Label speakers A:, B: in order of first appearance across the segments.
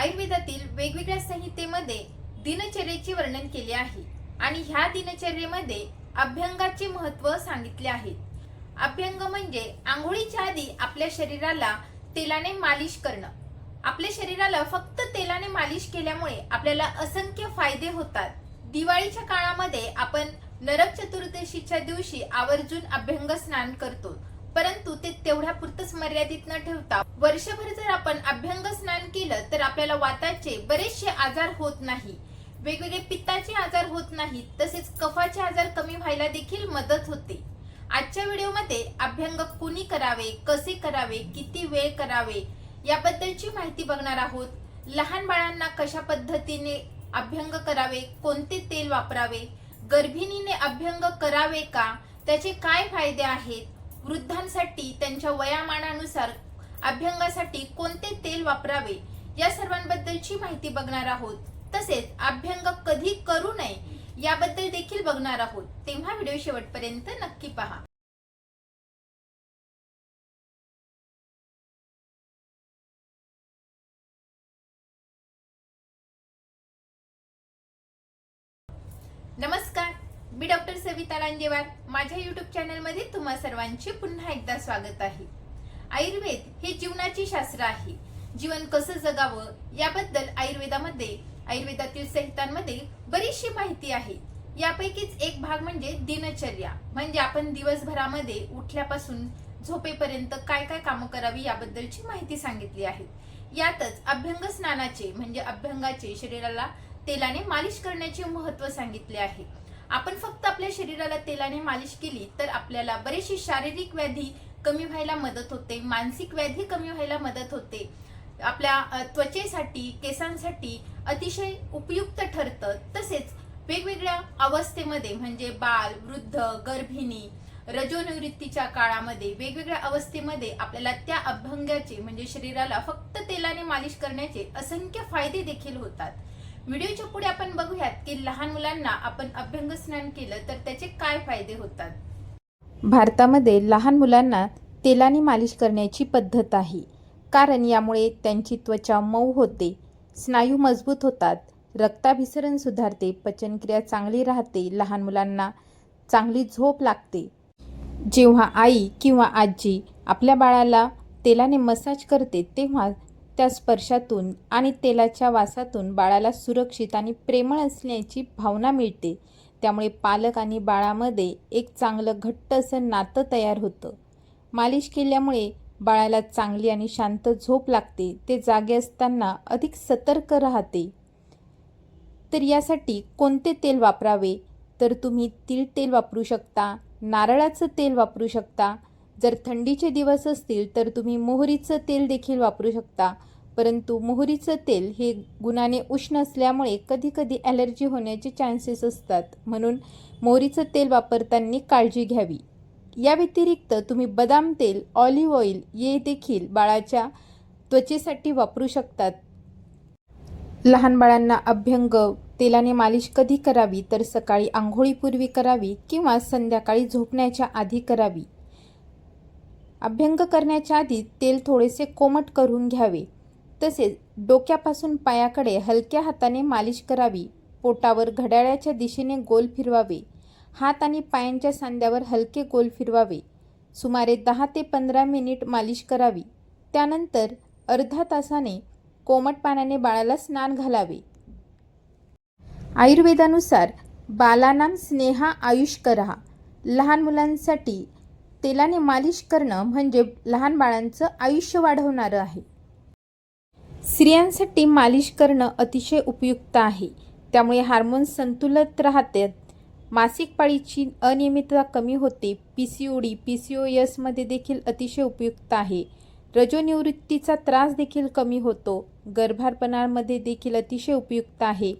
A: आयुर्वेदातील वेगवेगळ्या संहितेमध्ये दिनचर्येचे वर्णन केले आहे आणि ह्या दिनचर्येमध्ये अभ्यंगाचे महत्त्व सांगितले आहे। अभ्यंग म्हणजे आंघोळीच्या आधी आपल्या शरीराला तेलाने मालिश करणं। आपल्या शरीराला फक्त तेलाने मालिश केल्यामुळे आपल्याला असंख्य फायदे होतात। दिवाळीच्या काळामध्ये आपण नरक चतुर्दशीच्या दिवशी आवर्जून अभ्यंग स्नान करतो, परंतु ते तेवढ्या पुरतच मर्यादित न ठेवता वर्षभर जर आपण अभ्यंग स्नान केलं तर आपल्याला वाताचे बरेचसे आजार होत नाही, वेगवेगळे पित्ताचे आजार होत नाहीत, तसेच कफाचे आजार कमी व्हायला देखील मदत होते। आजच्या व्हिडिओमध्ये अभ्यंग कुणी करावे, कसे करावे, किती वेळ करावे याबद्दलची माहिती बघणार आहोत। लहान बाळांना कशा पद्धतीने अभ्यंग करावे, कोणते तेल वापरावे, गर्भिणीने अभ्यंग करावे का, त्याचे काय फायदे आहेत, वृद्धांसाठी त्यांच्या वयामानानुसार अभ्यंगासाठी कोणते तेल वापरावे या सर्वांबद्दलची माहिती बघणार आहोत। तसेच अभ्यंग कधी करू नये याबद्दल देखील बघणार आहोत, तेव्हा व्हिडिओ शेवटपर्यंत नक्की पहा। नमस्कार, मी डॉक्टर सविता लांजेवार। माझ्या यूट्यूब चॅनलमध्ये तुम्हा सर्वांचे पुन्हा एकदा स्वागत आहे। आयुर्वेद हे जीवनाचे शास्त्र आहे। जीवन कसं जगावं याबद्दल आयुर्वेदातील संहितांमध्ये बरीचशी माहिती आहे। यापैकीच एक भाग म्हणजे दिनचर्या, म्हणजे आपण दिवसभरामध्ये उठल्यापासून झोपेपर्यंत काय काय कामं करावी याबद्दलची माहिती सांगितली आहे। यातच अभ्यंग स्नानाचे म्हणजे अभ्यंगाचे शरीराला तेलाने मालिश करण्याचे महत्त्व सांगितले आहे। आपण फक्त आपल्या शरीराला तेलाने मालिश केली तर आपल्याला बरेचसे शारीरिक व्याधी कमी व्हायला मदत होते, मानसिक व्याधी कमी व्हायला मदत होते, आपल्या त्वचेसाठी, केसांसाठी अतिशय उपयुक्त ठरतं। तसेच वेगवेगळ्या अवस्थेमध्ये म्हणजे बाल, वृद्ध, गर्भिणी, रजोनिवृत्तीच्या काळामध्ये वेगवेगळ्या अवस्थेमध्ये आपल्याला त्या अभ्यंगाचे म्हणजे शरीराला फक्त तेलाने मालिश करण्याचे असंख्य फायदे देखील होतात। व्हिडिओच्या पुढे आपण बघूयात की लहान मुलांना आपण अभ्यंग स्नान केलं तर त्याचे काय फायदे होतात।
B: भारतामध्ये लहान मुलांना तेलाने मालिश करण्याची पद्धत आहे, कारण यामुळे त्यांची त्वचा मऊ होते, स्नायू मजबूत होतात, रक्ताभिसरण सुधारते, पचनक्रिया चांगली राहते, लहान मुलांना चांगली झोप लागते। जेव्हा आई किंवा आजी आपल्या बाळाला तेलाने मसाज करते तेव्हा त्या स्पर्शातून आणि तेलाच्या वासातून बाळाला सुरक्षित आणि प्रेमळ असण्याची भावना मिळते। त्यामुळे पालक आणि बाळामध्ये एक चांगलं घट्ट असं नातं तयार होतं। मालिश केल्यामुळे बाळाला चांगली आणि शांत झोप लागते, ते जागे असताना अधिक सतर्क राहते। तर यासाठी कोणते तेल वापरावे, तर तुम्ही तीळ तेल वापरू शकता, नारळाचं तेल वापरू शकता। जर थंडीचे दिवस असतील तर तुम्ही मोहरीचं तेल देखील वापरू शकता, परंतु मोहरीचं तेल हे गुणाने उष्ण असल्यामुळे कधीकधी ॲलर्जी होण्याचे चान्सेस असतात, म्हणून मोहरीचं तेल वापरताना काळजी घ्यावी। या व्यतिरिक्त तुम्ही बदाम तेल, ऑलिव्ह ऑइल हे देखील बाळाच्या त्वचेसाठी वापरू शकतात। लहान बाळांना अभ्यंग तेलाने मालिश कधी करावी, तर सकाळी आंघोळीपूर्वी करावी किंवा संध्याकाळी झोपण्याच्या आधी करावी। अभ्यंग करण्याच्या आधी तेल थोडेसे कोमट करून घ्यावे, तसेच डोक्यापासून पायाकडे हलक्या हाताने मालिश करावी। पोटावर घड्याळाच्या दिशेने गोल फिरवावे, हात आणि पायांच्या सांध्यावर हलके गोल फिरवावे। सुमारे 10 ते 15 मिनिट मालिश करावी। त्यानंतर अर्धा तासाने कोमट पाण्याने बाळाला स्नान घालावे। आयुर्वेदानुसार बालानां स्नेहा आयुष्करः, लहान मुलांसाठी तेलाने मालिश करणं म्हणजे लहान बाळांचं आयुष्य वाढवणारं आहे। स्त्रियांसाठी मालिश करणं अतिशय उपयुक्त आहे, त्यामुळे हार्मोन्स संतुलित राहतात, मासिक पाळीची अनियमितता कमी होते, PCOD, PCOS मध्ये देखील अतिशय उपयुक्त आहे, रजोनिवृत्तीचा त्रास देखील कमी होतो, गर्भारपणामध्ये देखील अतिशय उपयुक्त आहे,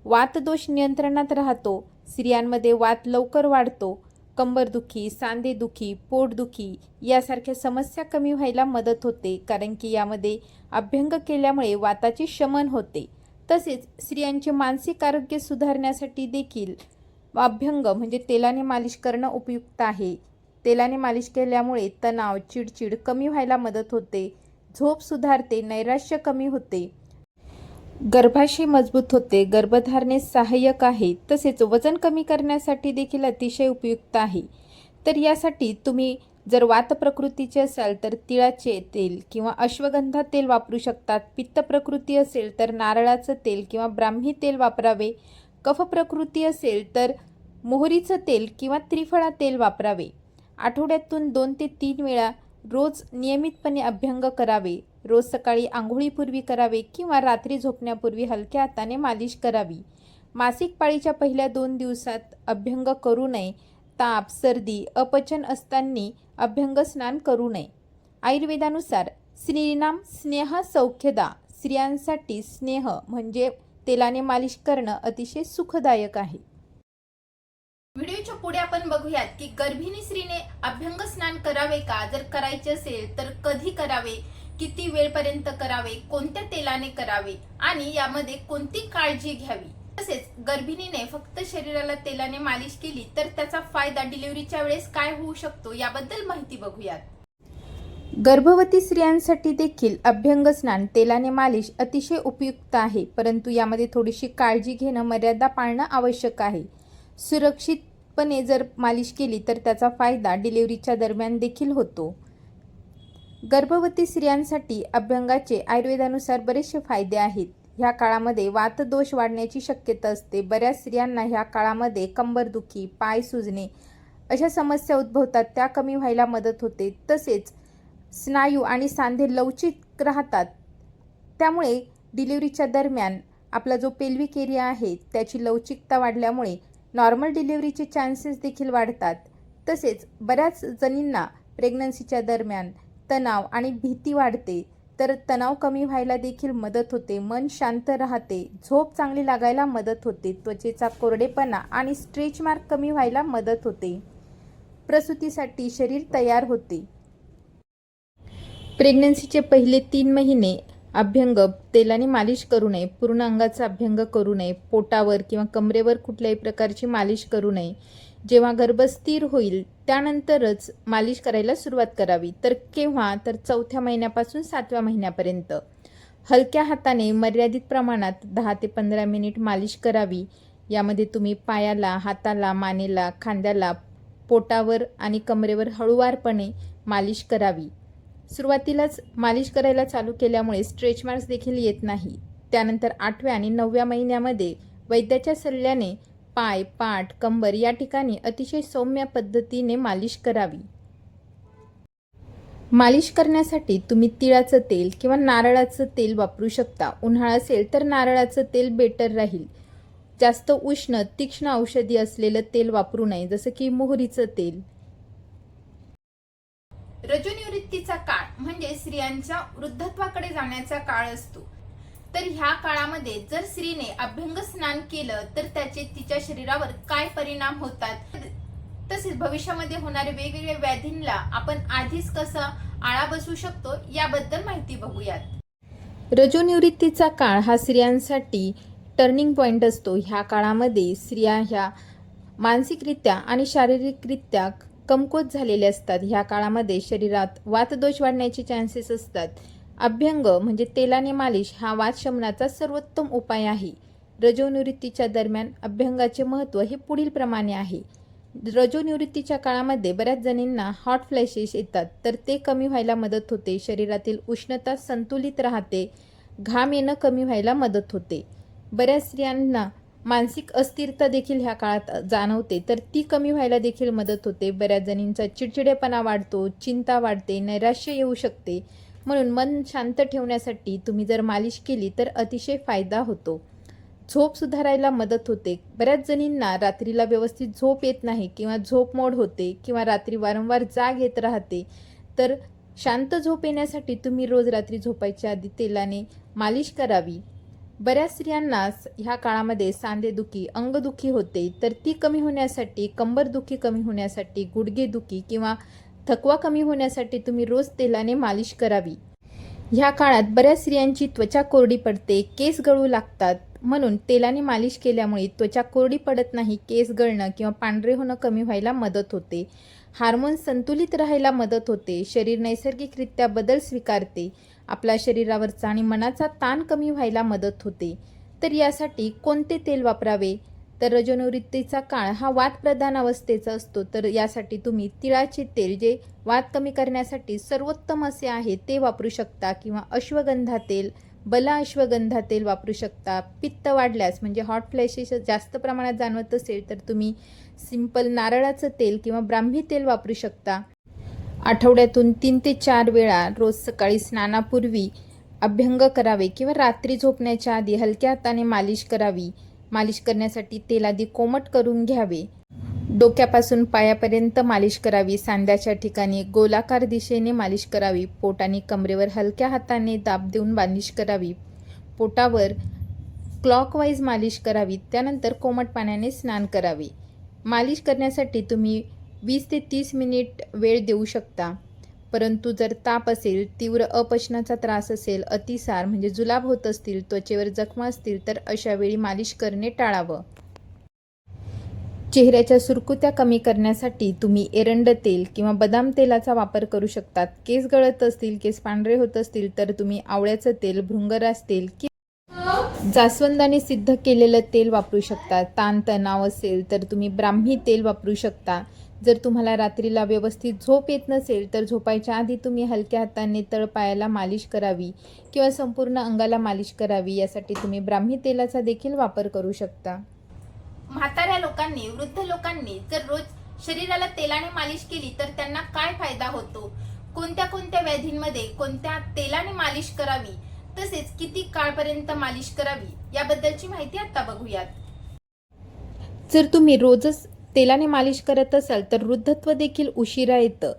B: वातदोष नियंत्रणात राहतो, स्त्रियांमध्ये वात लवकर वाढतो, कंबरदुखी, सांधेदुखी, पोटदुखी यासारख्या समस्या कमी व्हायला मदत होते, कारण की यामध्ये अभ्यंग केल्यामुळे वाताचे शमन होते। तसेच स्त्रियांचे मानसिक आरोग्य सुधारण्यासाठी देखील अभ्यंग म्हणजे तेलाने मालिश करणं उपयुक्त आहे। तेलाने मालिश केल्यामुळे तणाव, चिडचिड कमी व्हायला मदत होते, झोप सुधारते, नैराश्य कमी होते, गर्भाशय मजबूत होते, गर्भधारणेस सहाय्यक आहे, तसेच वजन कमी करण्यासाठी देखील अतिशय उपयुक्त आहे. तर यासाठी तुम्ही जर वात प्रकृतीचे असाल तर तिळाचे तेल किंवा अश्वगंधा तेल वापरू शकतात. पित्त प्रकृती असेल तर नारळाचं तेल किंवा ब्राह्मी तेल वापरावे. कफ प्रकृती असेल तर मोहरीचं तेल किंवा त्रिफळा तेल वापरावे. आठवड्यातून 2 ते 3 वेळा रोज नियमितपणे अभ्यंग करावे. रोज सकाळी आंघोळीपूर्वी करावे किंवा रात्री झोपण्यापूर्वी हलक्या हाताने मालिश करावी. मासिक पाळीच्या पहिल्या 2 दिवसात अभ्यंग करू नये. ताप, सर्दी, अपचन असताना अभ्यंग स्नान करू नये. आयुर्वेदानुसार श्रीनाम स्नेह सौख्यदा, स्त्रियांसाठी स्नेह म्हणजे तेलाने मालिश करणं अतिशय सुखदायक आहे.
A: व्हिडिओच्या पुढे आपण बघूयात की गर्भिणी स्त्रीने अभ्यंग स्नान करावे का, जर करायचे असेल तर कधी करावे, किती वेळपर्यंत करावे, कोणत्या तेलाने करावे आणि यामध्ये कोणती काळजी घ्यावी. तसेच गर्भिणीने फक्त शरीराला तेलाने मालिश केली तर त्याचा फायदा डिलिव्हरीच्या वेळेस काय होऊ शकतो याबद्दल माहिती बघूयात.
B: गर्भवती स्त्रियांसाठी देखील अभ्यंग स्नान तेलाने मालिश अतिशय उपयुक्त आहे, परंतु यामध्ये थोडीशी काळजी घेणं, मर्यादा पाळणं आवश्यक आहे. सुरक्षितपणे जर मालिश केली तर त्याचा फायदा डिलिव्हरीच्या दरम्यान देखील होतो. गर्भवती स्त्रियांसाठी अभ्यंगाचे आयुर्वेदानुसार बरेचसे फायदे आहेत. ह्या काळामध्ये वातदोष वाढण्याची शक्यता असते. बऱ्याच स्त्रियांना ह्या काळामध्ये कंबरदुखी, पाय सुजणे अशा समस्या उद्भवतात, त्या कमी व्हायला मदत होते. तसेच स्नायू आणि सांधे लवचिक राहतात, त्यामुळे डिलिव्हरीच्या दरम्यान आपला जो पेल्विक एरिया आहे त्याची लवचिकता वाढल्यामुळे नॉर्मल डिलिव्हरीचे चान्सेस देखील वाढतात. तसेच बऱ्याच जणींना प्रेग्नन्सीच्या दरम्यान तणाव आणि भीती वाढते, तर तणाव कमी व्हायला देखील मदत होते. मन शांत राहते, झोप चांगली लागायला मदत होते, त्वचेचा कोरडेपणा आणि स्ट्रेच मार्क कमी व्हायला मदत होते, प्रसूतीसाठी शरीर तयार होते. प्रेग्नन्सीचे पहिले 3 महिने अभ्यंग तेलाने मालिश करू नये. पूर्ण अंगाचा अभ्यंग करू नये. पोटावर किंवा कमरेवर कुठल्याही प्रकारची मालिश करू नये. जेव्हा गर्भ स्थिर होईल त्यानंतरच मालिश करायला सुरुवात करावी. तर केव्हा, तर 4थ्या महिन्यापासून 7व्या महिन्यापर्यंत हलक्या हाताने मर्यादित प्रमाणात 10 ते 15 मिनिट मालिश करावी. यामध्ये तुम्ही पायाला, हाताला, मानेला, खांद्याला, पोटावर आणि कमरेवर हळूवारपणे मालिश करावी. सुरुवातीलाच मालिश करायला चालू केल्यामुळे स्ट्रेच मार्क्स देखील येत नाही. त्यानंतर 8व्या आणि 9व्या महिन्यामध्ये वैद्याच्या सल्ल्याने पाय, पाठ, कंबर या ठिकाणी अतिशय सौम्य पद्धतीने मालिश करावी. मालिश करण्यासाठी तुम्ही तिळाचं तेल किंवा नारळाचं तेल वापरू शकता. उन्हाळा असेल तर नारळाचं तेल बेटर राहील. जास्त उष्ण, तीक्ष्ण औषधी असलेलं तेल वापरू नये, जसं की मोहरीचं तेल.
A: रजोनिवृत्तीचा काळ म्हणजे स्त्रियांच्या वृद्धत्वाकडे जाण्याचा काळ असतो. तर ह्या काळामध्ये जर स्त्रीने अभ्यंग स्नान केलं तर त्याचे तिच्या शरीरावर काय परिणाम होतात, तसेच भविष्यामध्ये होणाऱ्या वेगवेगळ्या व्याधींना आपण आधीच कसा आळा बसवू शकतो याबद्दल माहिती बघूयात.
B: रजोनिवृत्तीचा काळ हा स्त्रियांसाठी टर्निंग पॉईंट असतो. ह्या काळामध्ये स्त्रिया ह्या मानसिकरित्या आणि शारीरिकरित्या कमकुवत झालेले असतात. ह्या काळामध्ये शरीरात वातदोष वाढण्याचे चान्सेस असतात. अभ्यंग म्हणजे तेलाने मालिश हा वातशमनाचा सर्वोत्तम उपाय आहे. रजोनिवृत्तीच्या दरम्यान अभ्यंगाचे महत्त्व हे पुढील प्रमाणे आहे. रजोनिवृत्तीच्या काळामध्ये बऱ्याच जणींना हॉट फ्लॅशेस येतात, तर ते कमी व्हायला मदत होते. शरीरातील उष्णता संतुलित राहते. घाम येणं कमी व्हायला मदत होते. बऱ्याच स्त्रियांना मानसिक अस्थिरता देखील ह्या काळात जाणवते, तर ती कमी व्हायला देखील मदत होते. बऱ्याच जणींचा चिडचिडेपणा वाढतो, चिंता वाढते, नैराश्य येऊ शकते. म्हणून मन शांत ठेवण्यासाठी तुम्ही जर मालिश केली तर अतिशय फायदा होतो. झोप सुधारायला मदत होते. बऱ्याच जणींना रात्रीला व्यवस्थित झोप येत नाही किंवा झोप मोड होते किंवा रात्री वारंवार जाग येत राहते. तर शांत झोप येण्यासाठी तुम्ही रोज रात्री झोपायच्या आधी तेलाने मालिश करावी. बऱ्याच स्त्रियांना ह्या काळामध्ये सांधेदुखी, अंगदुखी होते, तर ती कमी होण्यासाठी, कंबरदुखी कमी होण्यासाठी, गुडघेदुखी किंवा थकवा कमी होण्यासाठी तुम्ही रोज तेलाने मालिश करावी. ह्या काळात बऱ्याच स्त्रियांची त्वचा कोरडी पडते, केस गळू लागतात. म्हणून तेलाने मालिश केल्यामुळे त्वचा कोरडी पडत नाही, केस गळणं किंवा पांढरे होणं कमी व्हायला मदत होते. हार्मोन्स संतुलित राहायला मदत होते. शरीर नैसर्गिकरित्या बदल स्वीकारते आपल्या शरीरावरचा आणि मनाचा ताण कमी व्हायला मदत होते. तर यासाठी कोणते तेल वापरावे? तर रजोनिवृत्तीचा काळ हा वातप्रधान अवस्थेचा असतो. तर यासाठी तुम्ही तिळाचे तेल, जे वात कमी करण्यासाठी सर्वोत्तम असे आहे, ते वापरू शकता. किंवा अश्वगंधा तेल, बला अश्वगंधा तेल वापरू शकता. पित्त वाढल्यास म्हणजे हॉट फ्लॅशेस जास्त प्रमाणात जाणवत असेल तर तुम्ही सिंपल नारळाचं तेल किंवा ब्राह्मी तेल वापरू शकता. आठवड्यातून 3 ते 4 वेळा रोज सकाळी स्नानापूर्वी अभ्यंग करावे किंवा रात्री झोपण्याच्या आधी हलक्या हाताने मालिश करावी. मालिश करण्यासाठी तेल आधी कोमट करून घ्यावे. डोक्यापासून पायापर्यंत मालिश करावी. सांध्याच्या ठिकाणी गोलाकार दिशेने मालिश करावी. पोट आणि कमरेवर हलक्या हाताने दाब देऊन मालिश करावी. पोटावर क्लॉकवाईज मालिश करावी. त्यानंतर कोमट पाण्याने स्नान करावे. मालिश करण्यासाठी तुम्ही 20 ते 30 मिनिट वेळ देऊ शकता. परंतु जर ताप असेल, तीव्र अपचनाचा त्रास असेल, अतिसार म्हणजे जुलाब होत असतील, त्वचेवर जखमा असतील तर अशा वेळी मालिश करणे टाळावं. चेहऱ्याच्या सुरकुत्या कमी करण्यासाठी तुम्ही एरंड तेल किंवा बदाम तेलाचा वापर करू शकतात. केस गळत असतील, केस पांढरे होत असतील तर तुम्ही आवळ्याचं तेल, भृंगराज तेल किंवा जास्वंदाने सिद्ध केलेलं तेल वापरू शकता. ताणतणाव असेल तर तुम्ही ब्राह्मी तेल वापरू शकता. जर तुम्हाला रात्रीला व्यवस्थित झोप येत नसेल तर झोपायच्या आधी तुम्ही हलक्या हाताने तळपायाला मालिश करावी किंवा संपूर्ण अंगाला मालिश करावी. यासाठी तुम्ही ब्राह्मी तेलाचा देखील वापर करू शकता.
A: म्हाताऱ्या लोकांनी, वृद्ध लोकांनी जर रोज शरीराला तेलाने मालिश केली तर त्यांना काय फायदा होतो? कोणत्या कोणत्या व्याधींमध्ये कोणत्या तेलाने मालिश करावी, तसेच किती काळपर्यंत मालिश करावी, याबद्दलची माहिती आता बघूयात.
B: जर तुम्ही रोजच तेलाने मालिश करत असाल तर वृद्धत्व देखील उशिरा येतं.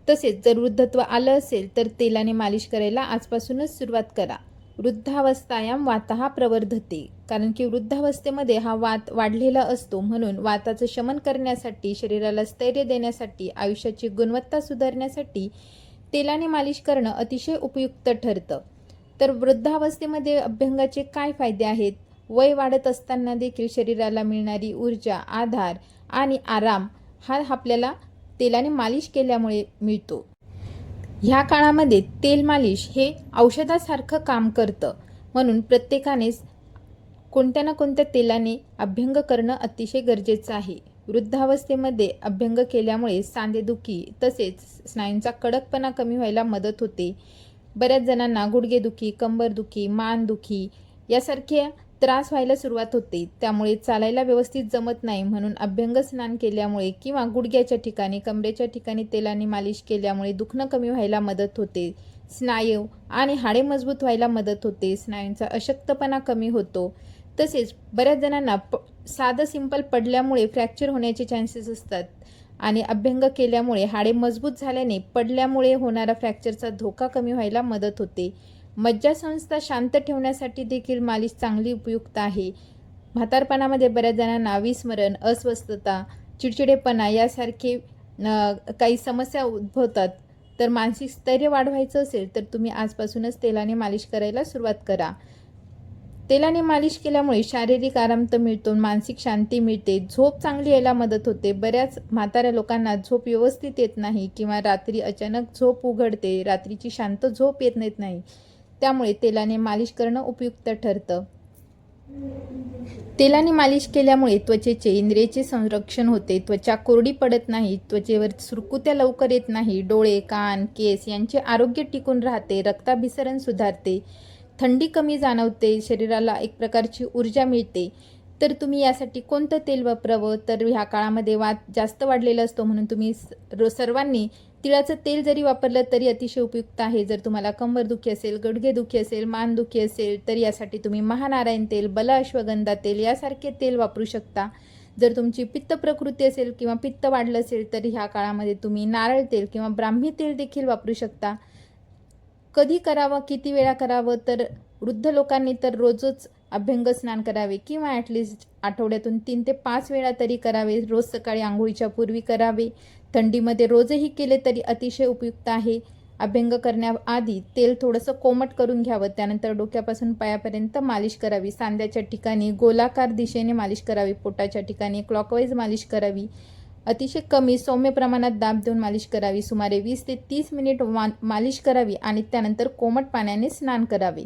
B: तसेच जर वृद्धत्व आलं असेल तर तेलाने मालिश करायला आजपासूनच सुरुवात करा. वृद्धावस्थायाम वातः प्रवर्धते, कारण की वृद्धावस्थेमध्ये हा वात वाढलेला असतो. म्हणून वाताचं शमन करण्यासाठी, शरीराला स्थैर्य देण्यासाठी, आयुष्याची गुणवत्ता सुधारण्यासाठी तेलाने मालिश करणं अतिशय उपयुक्त ठरतं. तर वृद्धावस्थेमध्ये अभ्यंगाचे काय फायदे आहेत? वय वाढत असताना देखील शरीराला मिळणारी ऊर्जा, आधार आणि आराम हा आपल्याला तेलाने मालिश केल्यामुळे मिळतो. ह्या काळामध्ये तेल मालिश हे औषधासारखं काम करतं. म्हणून प्रत्येकानेच कोणत्या ना कोणत्या तेलाने अभ्यंग करणं अतिशय गरजेचं आहे. वृद्धावस्थेमध्ये अभ्यंग केल्यामुळे सांधेदुखी तसेच स्नायूंचा कडकपणा कमी व्हायला मदत होते. बऱ्याच जणांना गुडघेदुखी, कंबरदुखी, मानदुखी यासारखे त्रास व्हायला सुरुवात होते. त्यामुळे चालायला व्यवस्थित जमत नाही. म्हणून अभ्यंग स्नान केल्यामुळे किंवा गुडघ्याच्या ठिकाणी, कमरेच्या ठिकाणी तेलाने मालिश केल्यामुळे दुखणं कमी व्हायला मदत होते. स्नायू आणि हाडे मजबूत व्हायला मदत होते. स्नायूंचा अशक्तपणा कमी होतो. तसेच बऱ्याच जणांना साधं सिंपल पडल्यामुळे फ्रॅक्चर होण्याचे चान्सेस असतात आणि अभ्यंग केल्यामुळे हाडे मजबूत झाल्याने पडल्यामुळे होणारा फ्रॅक्चरचा धोका कमी व्हायला मदत होते. मज्जासंस्था शांत ठेवण्यासाठी देखील मालिश चांगली उपयुक्त आहे. म्हातारपणामध्ये बऱ्याच जणांना विस्मरण, अस्वस्थता, चिडचिडेपणा यासारखे काही समस्या उद्भवतात. तर मानसिक स्थैर्य वाढवायचं असेल तर तुम्ही आजपासूनच तेलाने मालिश करायला सुरुवात करा. तेलाने मालिश केल्यामुळे शारीरिक आराम तर मिळतो, मानसिक शांती मिळते, झोप चांगली यायला मदत होते. बऱ्याच म्हाताऱ्या लोकांना झोप व्यवस्थित येत नाही किंवा रात्री अचानक झोप उघडते, रात्रीची शांत झोप येत नाही. त्यामुळे तेलाने मालिश करणं उपयुक्त ठरतं. तेलाने मालिश केल्यामुळे त्वचेचे, इंद्रियेचे संरक्षण होते. त्वचा कोरडी पडत नाही, त्वचेवर सुरकुत्या लवकर येत नाही, डोळे, कान, केस यांचे आरोग्य टिकून राहते, रक्ताभिसरण सुधारते, थंडी कमी जाणवते, शरीराला एक प्रकारची ऊर्जा मिळते. तर तुम्ही यासाठी कोणतं तेल वापरावं? तर ह्या काळामध्ये वात जास्त वाढलेला असतो, म्हणून तुम्ही सर्वांनी तिळाचं तेल जरी वापरलं तरी अतिशय उपयुक्त आहे. जर तुम्हाला कंबरदुखी असेल, गुडघेदुखी असेल, मानदुखी असेल तर यासाठी तुम्ही महानारायण तेल, बला अश्वगंधा तेल यासारखे तेल वापरू शकता. जर तुमची पित्त प्रकृती असेल किंवा पित्त वाढलं असेल तर ह्या काळामध्ये तुम्ही नारळ तेल किंवा ब्राह्मी तेल देखील वापरू शकता. कधी करावं, किती वेळा करावं? तर वृद्ध लोकांनी तर रोजच अभ्यंग स्नान करावे किंवा ॲटलिस्ट आठवड्यातून 3 ते 5 वेळा तरी करावे. रोज सकाळी आंघोळीच्या पूर्वी करावे. थंडीमध्ये रोजही केले तरी अतिशय उपयुक्त आहे. अभ्यंग करण्याआधी तेल थोडंसं कोमट करून घ्यावं. त्यानंतर डोक्यापासून पायापर्यंत मालिश करावी. सांध्याच्या ठिकाणी गोलाकार दिशेने मालिश करावी. पोटाच्या ठिकाणी क्लॉकवाईज मालिश करावी. अतिशय कमी सौम्य प्रमाणात दाब देऊन मालिश करावी. सुमारे 20 ते 30 मिनिट मालिश करावी आणि त्यानंतर कोमट पाण्याने स्नान करावे.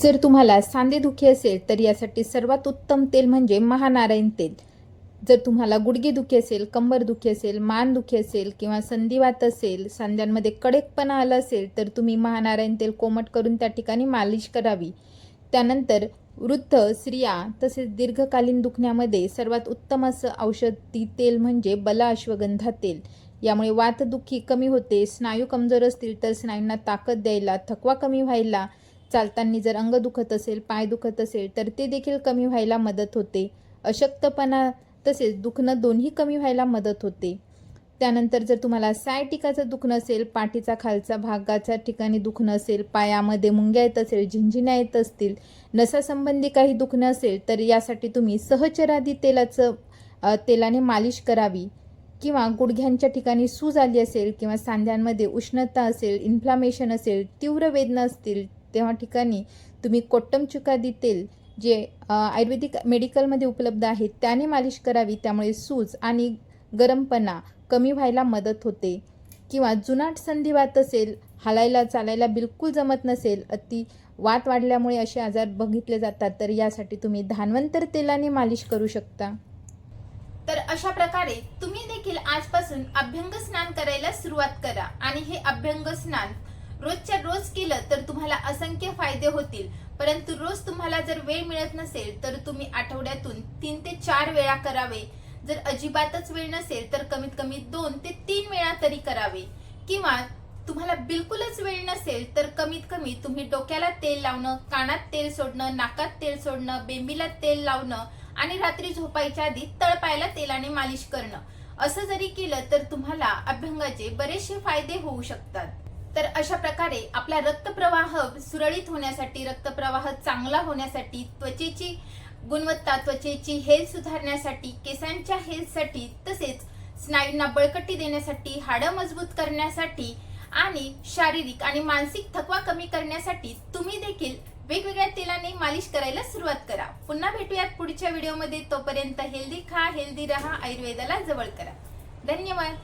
B: जर तुम्हाला सांधेदुखी असेल तर यासाठी सर्वात उत्तम तेल म्हणजे महानारायण तेल. जर तुम्हाला गुडघेदुखी असेल, कंबरदुखी असेल, मानदुखी असेल किंवा संधिवात असेल, सांध्यांमध्ये कडकपणा आला असेल तर तुम्ही महानारायण तेल कोमट करून त्या ठिकाणी मालिश करावी. त्यानंतर वृद्ध स्त्रिया तसेच दीर्घकालीन दुखण्यामध्ये सर्वात उत्तम असं औषधी तेल म्हणजे बला अश्वगंधा तेल. यामुळे वातदुखी कमी होते. स्नायू कमजोर असतील तर स्नायूंना ताकद द्यायला, थकवा कमी व्हायला, चालताना जर अंग दुखत असेल, पाय दुखत असेल तर ते देखील कमी व्हायला मदत होते. अशक्तपणा तसेच दुखणं दोन्ही कमी व्हायला मदत होते. त्यानंतर जर तुम्हाला सायटिकाचं दुखणं असेल, पाठीचा खालचा भागाच्या ठिकाणी दुखणं असेल, पायामध्ये मुंग्या येत असेल, झिंझिण्या येत असतील, नसासंबंधी काही दुखणं असेल तर यासाठी तुम्ही सहचरादी तेलाने मालिश करावी. किंवा गुडघ्यांच्या ठिकाणी सूज आली असेल किंवा सांध्यांमध्ये उष्णता असेल, इन्फ्लामेशन असेल, तीव्र वेदना असतील तेव्हा ठिकाणी तुम्ही कोट्टम चुकादी तेल जे आयुर्वेदिक मेडिकलमध्ये उपलब्ध आहे त्याने मालिश करावी. त्यामुळे सूज आणि गरमपणा कमी व्हायला मदत होते. किंवा जुनाट संधिवात असेल, हालायला चालायला बिलकुल जमत नसेल, अति वात वाढल्यामुळे असे आजार बघितले जातात तर यासाठी तुम्ही धान्वंतर तेलाने मालिश करू शकता.
A: तर अशा प्रकारे तुम्ही देखील आजपासून अभ्यंग स्नान करायला सुरुवात करा आणि हे अभ्यंग स्नान रोजच्या रोज केलं तर तुम्हाला असंख्य फायदे होतील. परंतु रोज तुम्हाला जर वेळ मिळत नसेल तर तुम्ही आठवड्यातून 3 ते 4 वेळा करावे. जर अजिबातच वेळ नसेल तर कमीत कमी 2 ते 3 वेळा तरी करावे. किंवा तुम्हाला बिलकुलच वेळ नसेल तर कमीत कमी तुम्ही डोक्याला तेल लावणं, कानात तेल सोडणं, नाकात तेल सोडणं, बेंबीला तेल लावणं आणि रात्री झोपायच्या आधी तळपायाला तेलाने मालिश करणं असं जरी केलं तर तुम्हाला अभ्यंगाचे बरेचसे फायदे होऊ शकतात. तर अशा प्रकारे आपला रक्तप्रवाह सुरळीत होण्यासाठी, रक्तप्रवाह चांगला होण्यासाठी, त्वचेची गुणवत्ता, त्वचेची हेल्थ सुधारण्यासाठी, केसांच्या हेल्थसाठी, तसेच स्नायूंना बळकटी देण्यासाठी, हाडं मजबूत करण्यासाठी आणि शारीरिक आणि मानसिक थकवा कमी करण्यासाठी तुम्ही देखील वेगवेगळ्या तेलाने मालिश करायला सुरुवात करा. पुन्हा भेटूयात पुढच्या व्हिडिओमध्ये. तोपर्यंत हेल्दी खा, हेल्दी रहा, आयुर्वेदाला जवळ करा. धन्यवाद.